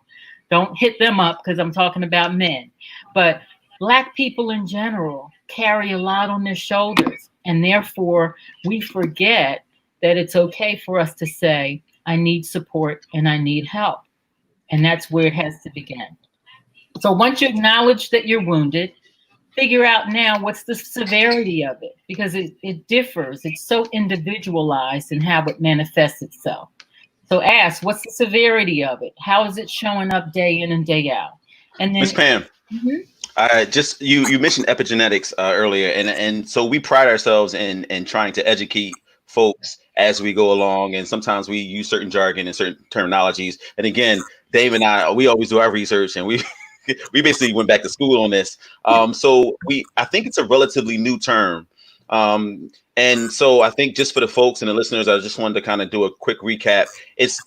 don't hit them up because I'm talking about men. But Black people in general carry a lot on their shoulders, and therefore we forget that it's okay for us to say, I need support and I need help. And that's where it has to begin. So once you acknowledge that you're wounded, figure out now what's the severity of it, because it differs. It's so individualized in how it manifests itself. So ask, what's the severity of it? How is it showing up day in and day out? And then Miss Pam, just you mentioned epigenetics earlier, and so we pride ourselves in trying to educate folks as we go along, and sometimes we use certain jargon and certain terminologies. And again, Dave and I, we always do our research, and we basically went back to school on this. So I think it's a relatively new term. And so I think just for the folks and the listeners, I just wanted to kind of do a quick recap. It's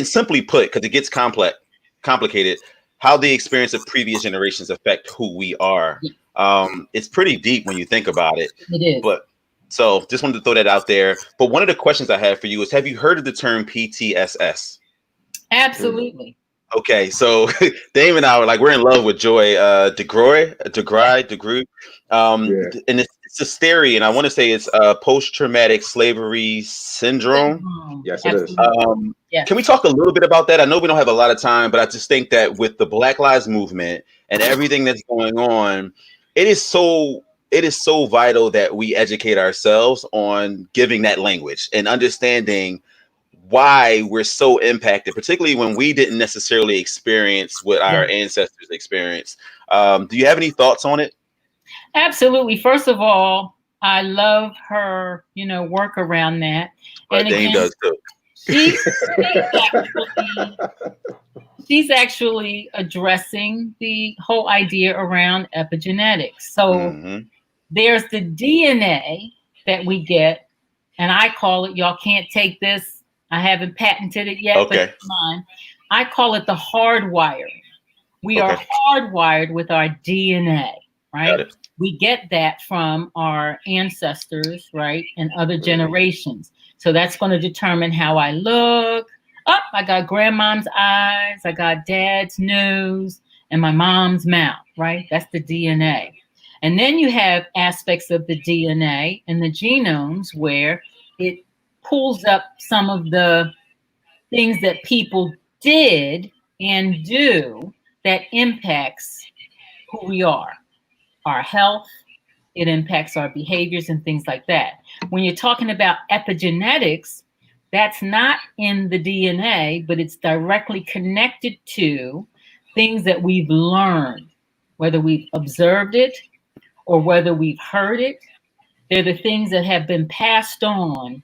simply put, because it gets complicated, how the experience of previous generations affect who we are. It's pretty deep when you think about it. it is. But so just wanted to throw that out there. But one of the questions I have for you is, have you heard of the term PTSS? Absolutely. Okay, so Dave and I were like, we're in love with Joy DeGroy, and it's a theory, and I want to say it's post-traumatic slavery syndrome. Yes, it is. Yes. Can we talk a little bit about that? I know we don't have a lot of time, but I just think that with the Black Lives Movement and everything that's going on, it is so it is so vital that we educate ourselves on giving that language and understanding why we're so impacted, particularly when we didn't necessarily experience what our ancestors experienced. Do you have any thoughts on it? Absolutely. First of all, I love her, work around that. But And Dame again, does too. she's actually she's actually addressing the whole idea around epigenetics. So Mhm. there's the DNA that we get, and I call it, y'all can't take this, I haven't patented it yet, but Okay. it's mine. I call it the hardwiring. We are Okay. hardwired with our DNA, Got right? it. We get that from our ancestors, right? And other Mhm. generations. So that's going to determine how I look. Oh, I got grandmom's eyes, I got dad's nose, and my mom's mouth, right? That's the DNA. And then you have aspects of the DNA and the genomes where it pulls up some of the things that people did and do that impacts who we are, our health, it impacts our behaviors and things like that. When you're talking about epigenetics, that's not in the DNA, but it's directly connected to things that we've learned, whether we've observed it or whether we've heard it. They're the things that have been passed on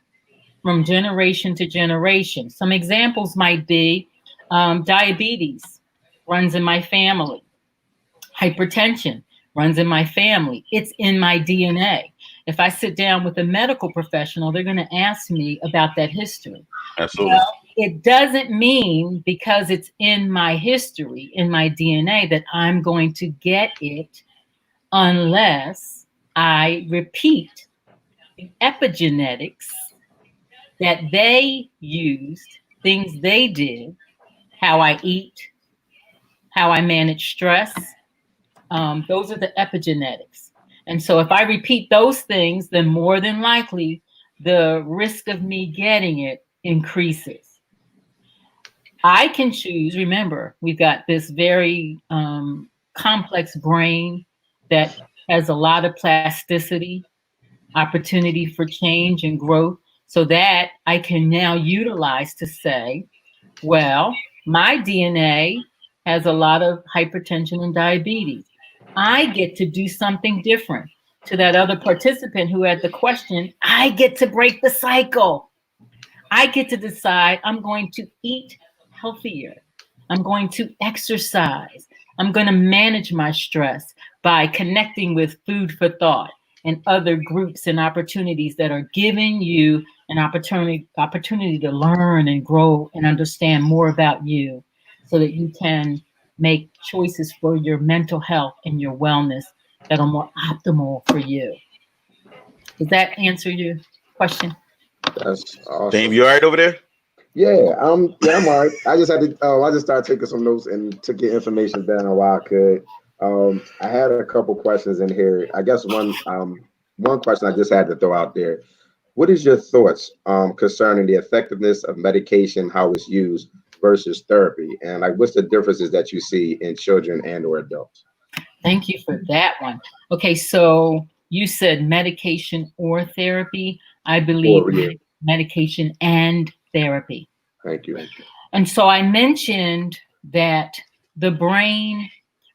from generation to generation. Some examples might be diabetes runs in my family. Hypertension runs in my family. It's in my DNA. If I sit down with a medical professional, they're going to ask me about that history. Absolutely. Well, it doesn't mean because it's in my history, in my DNA, that I'm going to get it unless I repeat the epigenetics that they used, things they did, how I eat, how I manage stress. Those are the epigenetics. And so if I repeat those things, then more than likely the risk of me getting it increases. I can choose, remember, we've got this very complex brain that has a lot of plasticity, opportunity for change and growth, so that I can now utilize to say, well, my DNA has a lot of hypertension and diabetes. I get to do something different. To that other participant who had the question, I get to break the cycle. I get to decide I'm going to eat healthier. I'm going to exercise. I'm going to manage my stress by connecting with Food for Thought and other groups and opportunities that are giving you an opportunity to learn and grow and understand more about you so that you can make choices for your mental health and your wellness that are more optimal for you. Does that answer your question? That's Dame, awesome. you all right over there? Yeah, I'm all right. I just had to. I just started taking some notes and took your information down while I could. I had a couple questions in here. I guess one question I just had to throw out there. What is your thoughts concerning the effectiveness of medication, how it's used versus therapy, and like what's the differences that you see in children and or adults? Thank you for that one. Okay, so you said medication or therapy. I believe Or yeah, medication and therapy. thank you. And so I mentioned that the brain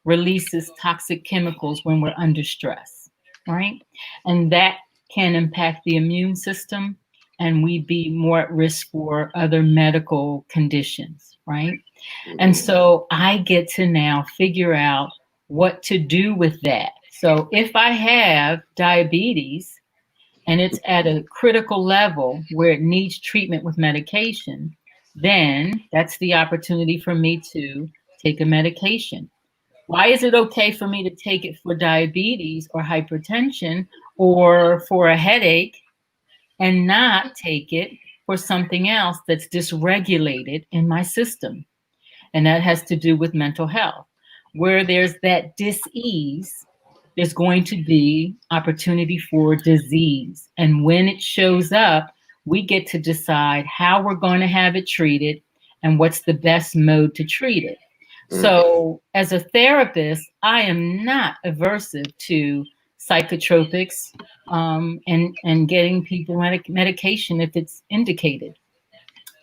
releases toxic chemicals when we're under stress, right? And that can impact the immune system, and we'd be more at risk for other medical conditions, right? And Mhm. so I get to now figure out what to do with that. So if I have diabetes and it's at a critical level where it needs treatment with medication, then that's the opportunity for me to take a medication. Why is it okay for me to take it for diabetes or hypertension or for a headache and not take it for something else that's dysregulated in my system? And that has to do with mental health. Where there's that dis-ease, there's going to be opportunity for disease. And when it shows up, we get to decide how we're going to have it treated and what's the best mode to treat it. Mm. So, as a therapist, I am not aversive to psychotropics, and getting people medication if it's indicated.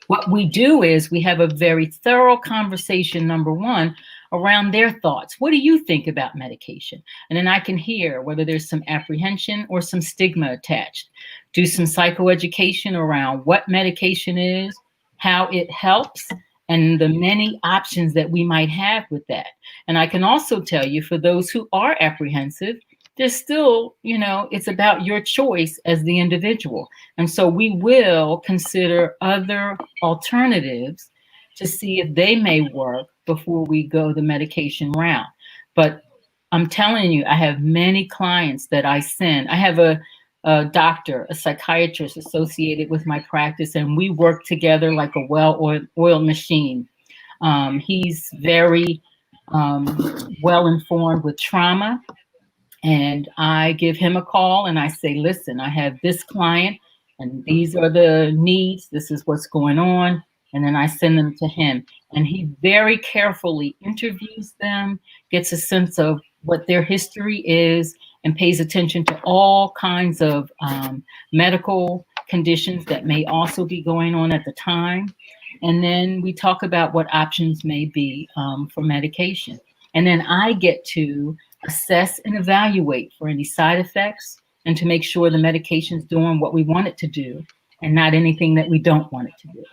What we do is we have a very thorough conversation, number one, around their thoughts. What do you think about medication? And then I can hear whether there's some apprehension or some stigma attached. Do some psychoeducation around what medication is, how it helps, and the many options that we might have with that. And I can also tell you, for those who are apprehensive, there's still, it's about your choice as the individual. And so we will consider other alternatives to see if they may work before we go the medication route. But I'm telling you, I have many clients that I send. I have a doctor, a psychiatrist associated with my practice, and we work together like a well-oiled machine. He's very well informed with trauma. And I give him a call and I say, listen, I have this client and these are the needs. This is what's going on. And then I send them to him. And he very carefully interviews them, gets a sense of what their history is, and pays attention to all kinds of medical conditions that may also be going on at the time. And then we talk about what options may be for medication. And then I get to assess and evaluate for any side effects and to make sure the medication is doing what we want it to do and not anything that we don't want it to do.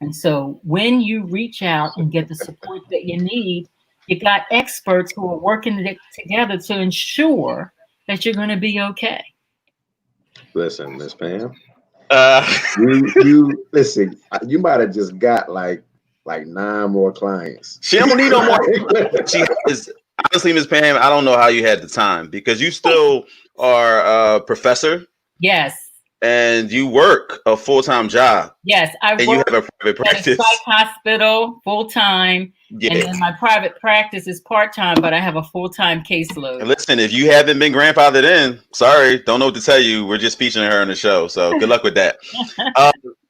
And so when you reach out and get the support that you need, you got experts who are working together to ensure that you're going to be okay. Listen, Miss Pam, Uh, you listen. You might have just got like 9 more clients. she don't need no more. She is honestly, Ms. Pam. I don't know how you had the time because you still are a professor. Yes. And you work a full-time job. Yes, I and work you have a private at a practice. psych hospital full-time. Yeah. And then my private practice is part-time, but I have a full-time caseload. And listen, if you haven't been grandfathered in, sorry, don't know what to tell you. We're just featuring her on the show, so good luck with that.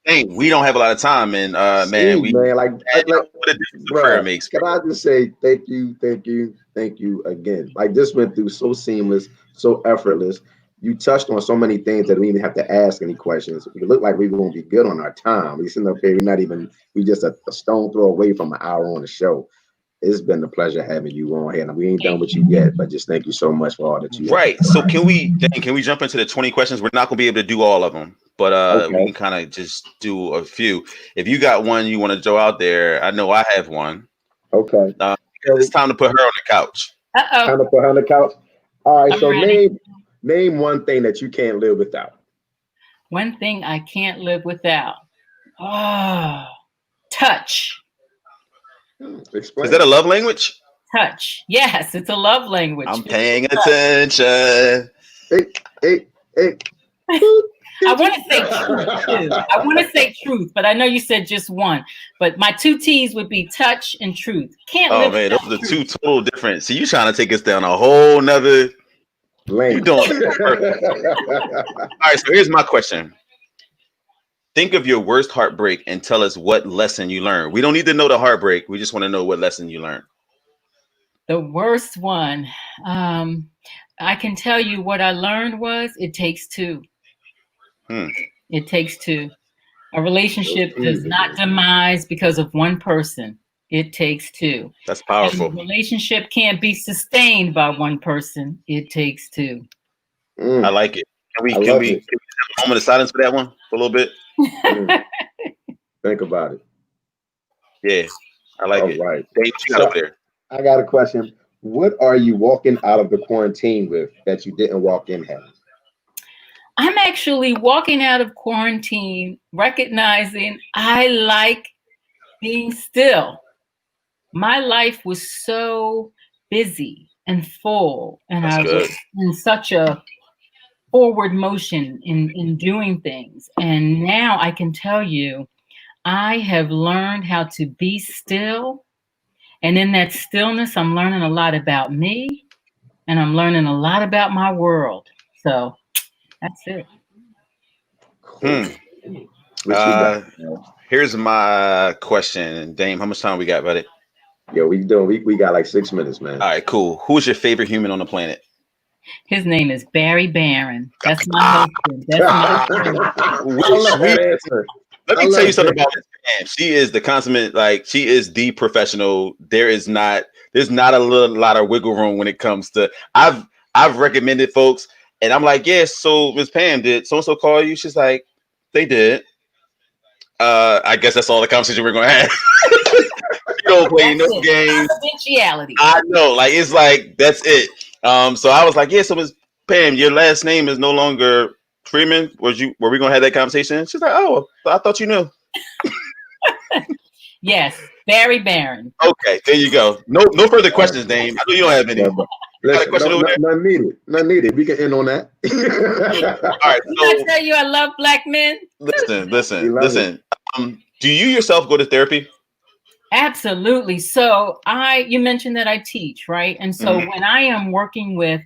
Hey, we don't have a lot of time, and man, what a difference the prayer makes. Can I just say thank you again? Like, this went through so seamless, so effortless. You touched on so many things that we didn't have to ask any questions. We look like we won't be good on our time. We sitting up here, we just a stone throw away from an hour on the show. It's been a pleasure having you on here. And we ain't done with you yet, but just thank you so much for all that you Right. So can we jump into the 20 questions? We're not gonna be able to do all of them, but okay. We can kind of just do a few. If you got one you want to throw out there, I know I have one. Okay. It's time to put her on the couch. Time to put her on the couch. All right. I'm so ready. Name one thing that you can't live without. One thing I can't live without. Oh, touch. Explain. Is that a love language? Touch. Yes, it's a love language. I'm paying attention. Hey. I want to say truth too. I want to say truth, but I know you said just one. But my 2 T's would be touch and truth. Can't live man, without those are truth. 2 total different. See, you trying to take us down a whole nother lane. You doing it. All right, so here's my question. Think of your worst heartbreak and tell us what lesson you learned. We don't need to know the heartbreak. We just want to know what lesson you learned. The worst one. I can tell you what I learned was it takes 2. It takes 2. A relationship does not demise because of one person. It takes 2. That's powerful. And a relationship can't be sustained by one person. It takes 2. I like it. Can we have a moment of silence for that one for a little bit? Think about it. Yeah, I like it. Right. Dave, what you got over there? I got a question. What are you walking out of the quarantine with that you didn't walk in having? I'm actually walking out of quarantine recognizing I like being still. My life was so busy and full, and I was in such a forward motion in doing things. And now I can tell you, I have learned how to be still. And in that stillness, I'm learning a lot about me, and I'm learning a lot about my world. So that's it. Here's my question. Dame, how much time we got, buddy? Yo, we got like 6 minutes, man. All right, cool. Who's your favorite human on the planet? His name is Barry Barron. That's my husband. That's my I Which love that answer. let I me tell you love something that. about Miss Pam. She is the consummate, like she is the professional. There's not a little lot of wiggle room when it comes to I've recommended folks, and I'm like, yes, so Miss Pam, did so and so call you? She's like, they did. I guess that's all the conversation we're gonna have. You don't play That's no it. games. Confidentiality. I know, like it's like that's it. So I was like, yeah, so Miss Pam, your last name is no longer Freeman. Were we gonna have that conversation? She's like, oh, I thought you knew. Yes, Barry Barron. Okay, there you go. No further questions, Dame. I know you don't have any. No, You but got a listen, question over there? none needed. None needed. We can end on that. All right, Did I so tell you I love black men? We love it. listen. Do you yourself go to therapy? Absolutely. So you mentioned that I teach, right? And so Mhm. when I am working with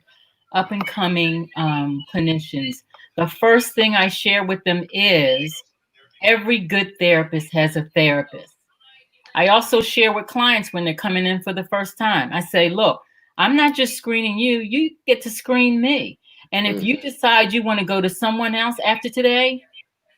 up and coming clinicians, the first thing I share with them is every good therapist has a therapist. I also share with clients when they're coming in for the first time. I say, look, I'm not just screening you, you get to screen me. And if Mm, you decide you want to go to someone else after today,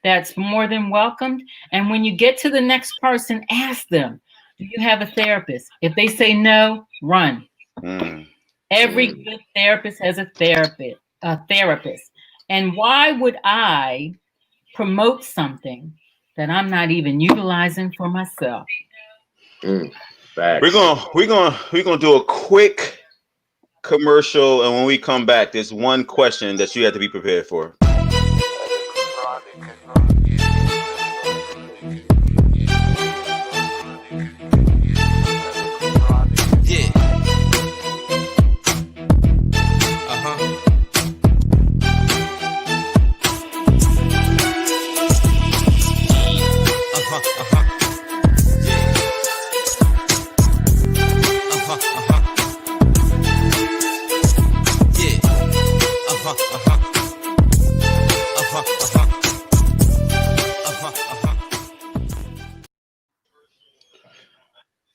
that's more than welcomed. And when you get to the next person, ask them, do you have a therapist? If they say no, run. Mm. Every mm. good therapist has a therapist. And why would I promote something that I'm not even utilizing for myself? Mm. We're Facts. gonna we're gonna do a quick commercial, and when we come back, there's one question that you have to be prepared for. Yeah. Uh-huh. Uh-huh. Uh-huh. Yeah. Uh-huh. Uh-huh. Yeah. Uh-huh. Uh-huh. Uh-huh. Uh-huh. Uh-huh. Uh-huh.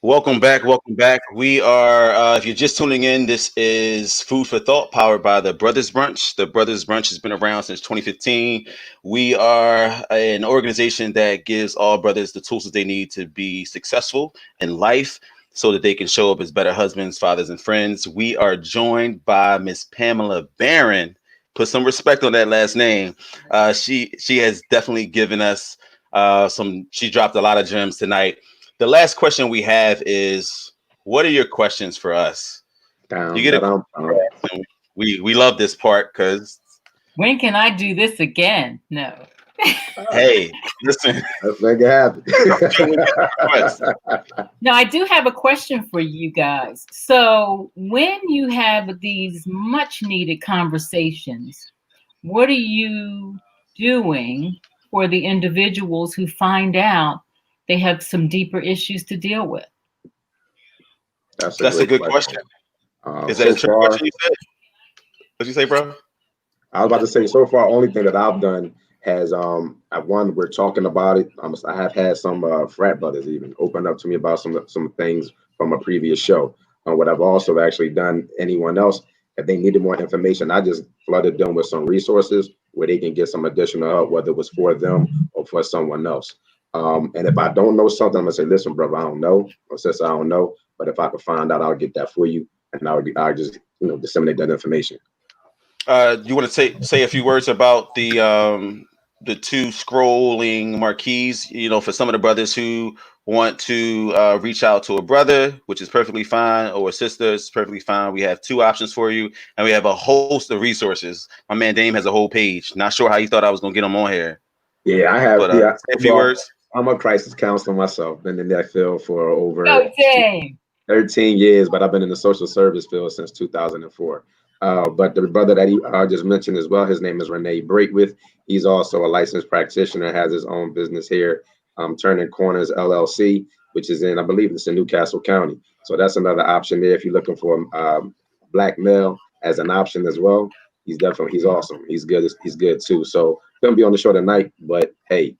Welcome back. Welcome back. We are, if you're just tuning in, this is Food for Thought powered by the Brothers Brunch. The Brothers Brunch has been around since 2015. We are an organization that gives all brothers the tools that they need to be successful in life so that they can show up as better husbands, fathers, and friends. We are joined by Miss Pamela Barron. Put some respect on that last name. She has definitely given us she dropped a lot of gems tonight. The last question we have is, what are your questions for us? You Down, get a down, down. we love this part because When can I do this again? No. hey, listen, Let's make it happen. Now, I do have a question for you guys. So, when you have these much needed conversations, what are you doing for the individuals who find out they have some deeper issues to deal with? That's a that's a great good question. question. Is that a So trick far, question you said? What'd you say, bro? I was about to say, so far, only thing that I've done has, we're talking about it. I have had some frat brothers even open up to me about some things from a previous show. What I've also actually done, anyone else, if they needed more information, I just flooded them with some resources where they can get some additional help, whether it was for them or for someone else. And if I don't know something, I'm gonna say, listen, brother, I don't know, or sister, I don't know. But if I can find out, I'll get that for you, and I'll just disseminate that information. You want to say a few words about the two scrolling marquees? You know, for some of the brothers who want to reach out to a brother, which is perfectly fine, or a sister, it's perfectly fine. We have two options for you, and we have a host of resources. My man Dame has a whole page. Not sure how he thought I was gonna get him on here, Yeah, I have. but Yeah, say a few well, words. I'm a crisis counselor myself. Been in that field for over Go, Dame. 13 years, but I've been in the social service field since 2004. But the brother that he just mentioned as well, his name is Renee Breakwith. He's also a licensed practitioner, has his own business here, Turning Corners LLC, which is I believe it's in Newcastle County. So that's another option there if you're looking for black male as an option as well. He's awesome. He's good. He's good too. So couldn't be on the show tonight, but hey,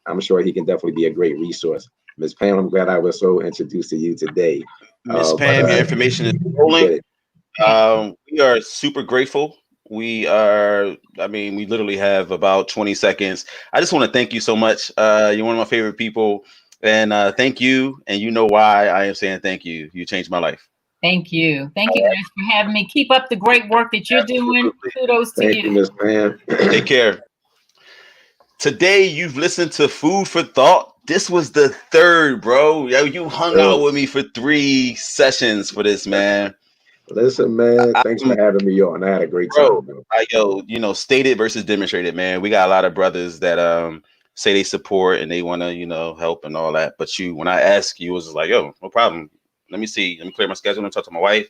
I'm sure he can definitely be a great resource. Ms. Pam, I'm glad I was so introduced to you today. Miss But Pam, your information is you get rolling. it. We are super grateful. We literally have about 20 seconds. I just want to thank you so much. You're one of my favorite people. And thank you. And you know why I am saying thank you. You changed my life. Thank you. Thank you guys for having me. Keep up the great work that you're doing. Kudos to Thank you, you. Miss Pam. Take care. Today, you've listened to Food for Thought. This was the third, bro. Yo, you hung out with me for 3 sessions for this, man. Listen, man, thanks for having me on. I had a great time, bro. Stated versus demonstrated, man. We got a lot of brothers that say they support and they want to, help and all that. But when I asked you, it was just like, yo, no problem. Let me see. Let me clear my schedule and talk to my wife.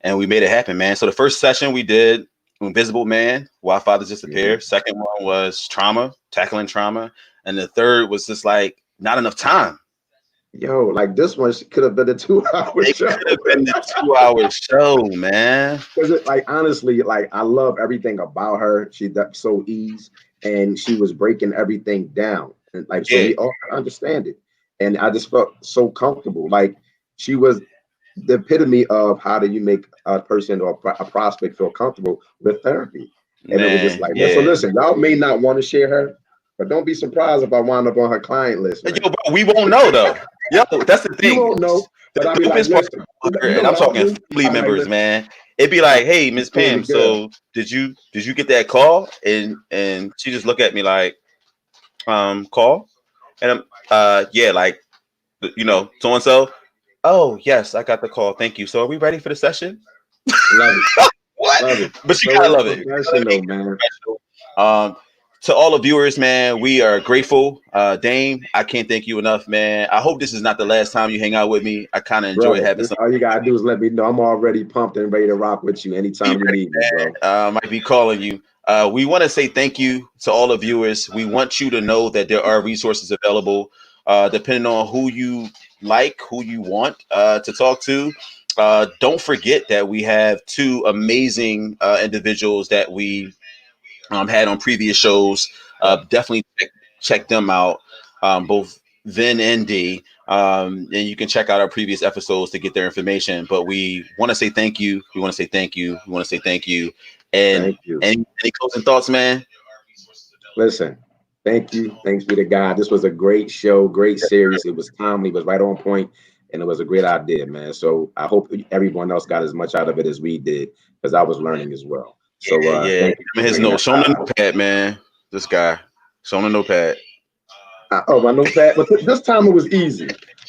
And we made it happen, man. So the first session we did, Invisible Man, Why Fathers Disappear. Second one was trauma, tackling trauma. And the third was just like, not enough time. Yo, like this one could have been a 2-hour show. It could have been a 2-hour show, man. Because honestly, I love everything about her. She's so easy, and she was breaking everything down, and so we all understand it. And I just felt so comfortable. Like she was the epitome of how do you make a person or a prospect feel comfortable with therapy. And it was just like, so listen, y'all may not want to share her, but don't be surprised if I wind up on her client list. Man. Yo, bro, we won't know though. Yo, that's the thing. You won't know. But I'll be like, listen, and I'm talking family members, man. It'd be like, hey, Miss Pam, so did you get that call? And she just look at me like, call? And I'm yeah, like, so and so. Oh, yes, I got the call. Thank you. So are we ready for the session? Love it. What? Love it. But you gotta love it. Man. To all the viewers, man, we are grateful. Dame, I can't thank you enough, man. I hope this is not the last time you hang out with me. I kind of enjoy having some. All you gotta do is let me know. I'm already pumped and ready to rock with you anytime you need me, bro. Might be calling you. We want to say thank you to all the viewers. We want you to know that there are resources available, depending on who you like, who you want to talk to. Don't forget that we have 2 amazing individuals that we had on previous shows. Definitely check them out, both Vin and D. And you can check out our previous episodes to get their information. But we want to say thank you. We want to say thank you. We want to say thank you. And thank you. Any closing thoughts, man? Listen, thank you. Thanks be to God. This was a great show, great series. It was timely, it was right on point, and it was a great idea, man. So I hope everyone else got as much out of it as we did, because I was learning as well. So thank you. His note. Show him the notepad, man. This guy. Show him the notepad. My notepad. But this time it was easy.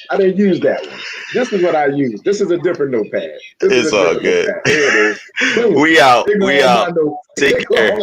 I didn't use that one. This is what I use. This is a different notepad. It's all good. Notepad. Here it is. We out. We out. Take care.